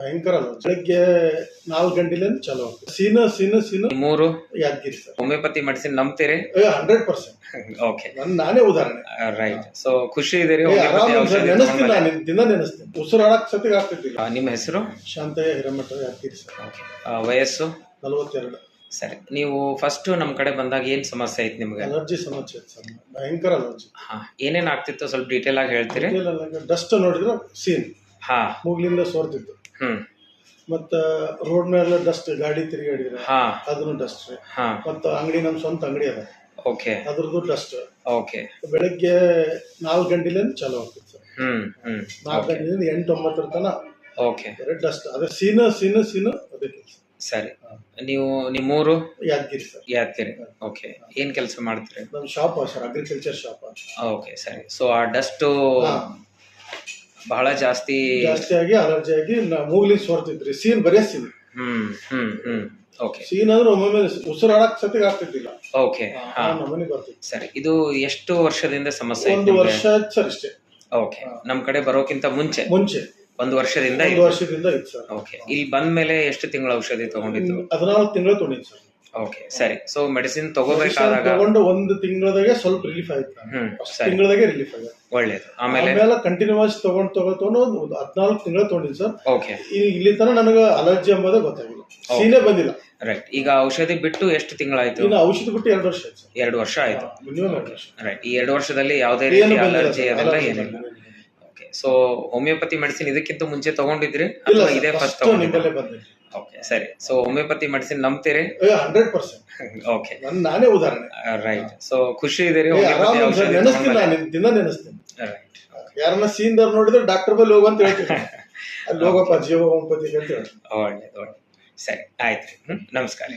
ಭಯಂಕರ ಅಲ್ಲ. ಬೆಳಗ್ಗೆ 4 ಗಂಟೆಲಿಂದ ಚಾಲು ಆಗ್ತದೆ. ಸೀನ ಮೂರು ಯಾದಗಿರಿ ಸರ್. ಹೋಮಿಯೋಪತಿ ಮೆಡಿಸಿನ್ ನಂಬ್ತೀರಿ? 100%. ಓಕೆ, ನಾನೇ ಉದಾಹರಣೆ. ರೈಟ್. ಸೊ ಖುಷಿ ಇದೀರಿ? ನೆನೆಸ್ತೀನಿ, ನಾನು ದಿನ ನೆನೆಸ್ತೀನಿ. ಉಸಿರಾಡಕ್ ಸತಿಗೆ ಆಗ್ತಿದ್ದಿಲ್ಲ. ನಿಮ್ಮ ಹೆಸರು? ಶಾಂತಯ್ಯ ಹಿರೇಮಠ, ಯಾದಗಿರಿ ಸರ್. ವಯಸ್ಸು? 42. ಸರಿ, ನೀವು ಫಸ್ಟ್ ನಮ್ಮ ಕಡೆ ಬಂದಾಗ ಏನ್ ಸಮಸ್ಯೆ ಐತಿ ನಿಮ್ಗೆ? ಅಲರ್ಜಿ ಸಮಸ್ಯೆ ಐತೆ ಸರ್, ಭಯಂಕರ ಅಲರ್ಜಿ. ಏನೇನ್ ಆಗ್ತಿತ್ತು ಸ್ವಲ್ಪ ಡೀಟೇಲ್ ಆಗಿ ಹೇಳ್ತೀರಿ? ಡಸ್ಟ್ ನೋಡಿದ್ರೆ ಸೀನ್ ಮೂಗ್ಲಿಂದ ಸೋರ್ತಿತ್ತು. ಮತ್ತ ರೋಡ್ ಮೇಲೆ ಡಸ್ಟ್, ಗಾಡಿ ತಿರುಗಾಡಿದ್ರೆ ಅದನ್ನು ಡಸ್ಟ್. ಮತ್ತ ಅಂಗಡಿ, ನಮ್ ಸ್ವಂತ ಅಂಗಡಿ ಅದ, ಓಕೆ, ಅದ್ರದ್ದು ಡಸ್ಟ್. ಓಕೆ, ಬೆಳಗ್ಗೆ 4 ಗಂಟೆಲಿಂದ ಚಾಲು ಆಗ್ತಿತ್ತು ಸರ್. 4 ಗಂಟೆಲಿಂದ 8-9 ತನ. Okay, dust. ಅದೇ ಸೀನ ಅದೇ ಕೆಲಸ. ಸರಿ, ನೀವು ನಿಮ್ಮೂರು? ಯಾದಗಿರಿ ಸರ್. ಯಾದಗಿರಿ. ಓಕೆ, ಏನ್ ಕೆಲಸ ಮಾಡ್ತೀರಿ? ನಮ್ಮ shop sir, agriculture shop. Okay, ಸರಿ. ಸೊ ಆ ಡಸ್ಟ್ ಬಹಳ ಜಾಸ್ತಿ ಆಗಿ ಅಲರ್ಜಿ ಆಗಿ ಮೂಗ್ಲಿಂದ ಸೋರ್ತಿದ್ರಿ. ಸೀನ್ ಬರೀ ಸೀನ್. ಓಕೆ, ಸೀನ್ ಅಂದ್ರೆ ಒಮ್ಮೊಮ್ಮೆ ಉಸಿರಾಡಕ್ ಸತಿಗೆ ಆಗ್ತಿದ್ದಿಲ್ಲ. ಓಕೆ, ನಮ್ಮನೆ ಬರ್ತಿತ್ತು. ಸರಿ, ಇದು ಎಷ್ಟು ವರ್ಷದಿಂದ ಸಮಸ್ಯೆ? 1 ವರ್ಷ ಆಯ್ತು ಸರ್ ಇಷ್ಟೇ. ಓಕೆ, ನಮ್ ಕಡೆ ಬರೋಕ್ಕಿಂತ ಮುಂಚೆ 1 ವರ್ಷದಿಂದ ಇತ್ತು ಸರ್. ಓಕೆ, ಇಲ್ಲಿ ಬಂದ ಮೇಲೆ ಎಷ್ಟು ತಿಂಗಳ ಔಷಧಿ ತಗೊಂಡಿದ್ದು? 14 ತಿಂಗಳು ತಗೊಂಡಿದ್ದು ಸರ್. ಓಕೆ, ಸರಿ. ಸೊ ಮೆಡಿಸಿನ್ ತಗೋಬೇಕಾದಾಗ ತಗೊಂಡು 1 ತಿಂಗಳದಾಗೆ ಸ್ವಲ್ಪ ರಿಲೀಫ್ ಆಯ್ತು. ತಿಂಗಳದಾಗೆ ರಿಲೀಫ್ ಆಯ್ತು. ಒಳ್ಳೇದು. ಆಮೇಲೆ ಕಂಟಿನ್ಯೂಸ್ ತಗೊಂಡು 14 ತಿಂಗಳು ತಗೊಂಡಿದ್ದು ಸರ್. ಓಕೆ, ಇಲ್ಲಿ ತನ ನನಗೆ ಅಲರ್ಜಿ ಎಂಬುದೇ ಗೊತ್ತಾಗಿಲ್ಲ, ಸೀನೇ ಬಂದಿಲ್ಲ. ರೈಟ್. ಈಗ ಔಷಧಿ ಬಿಟ್ಟು ಎಷ್ಟು ತಿಂಗಳಾಯ್ತು? ಔಷಧಿ ಬಿಟ್ಟು 2 ವರ್ಷ ಆಯ್ತು. 2 ವರ್ಷ ಆಯ್ತು. ಮಿನಿಮಮ್ 2 ವರ್ಷ. ರೈಟ್. ಈ 2 ವರ್ಷದಲ್ಲಿ ಯಾವುದೇ ರೀತಿ ಅಲರ್ಜಿ ಅದೆಲ್ಲ ಏನಿಲ್ಲ. ಓಕೆ, ಸೊ ಹೋಮಿಯೋಪತಿ ಮೆಡಿಸಿನ್ ಇದಕ್ಕಿಂತ ಮುಂಚೆ ತಗೊಂಡಿದ್ರಿ ಅಥವಾ ಇದೇ ಫಸ್ಟ್ ತಗೊಂಡಿದ್ರಿ? ಓಕೆ, ಸರಿ. ಸೊ ಹೋಮಿಯೋಪತಿ ಮೆಡಿಸಿನ್ ನಂಬ್ತೀರಿ? 100%. ಓಕೆ, ನಾನೇ ಉದಾಹರಣೆ. ರೈಟ್. ಸೊ ಖುಷಿ ಇದೀರಿ? ದಿನ ನೆನೆಸ್ತೀನಿ. ರೈಟ್. ಯಾರನ್ನ ಸೀನ್ದವ್ರು ನೋಡಿದ್ರೆ ಡಾಕ್ಟರ್ ಬಲ್ಲಿ ಹೋಗಂತ ಹೇಳ್ತೀನಿ. ಅಲ್ಲಿ ಹೋಗಪ್ಪ ಜೀವ ಹೋಮಿಯೋಪತಿ ಅಂತ ಹೇಳಿ. ಒಳ್ಳೇದು. ಸರಿ, ಆಯ್ತು. ನಮಸ್ಕಾರ.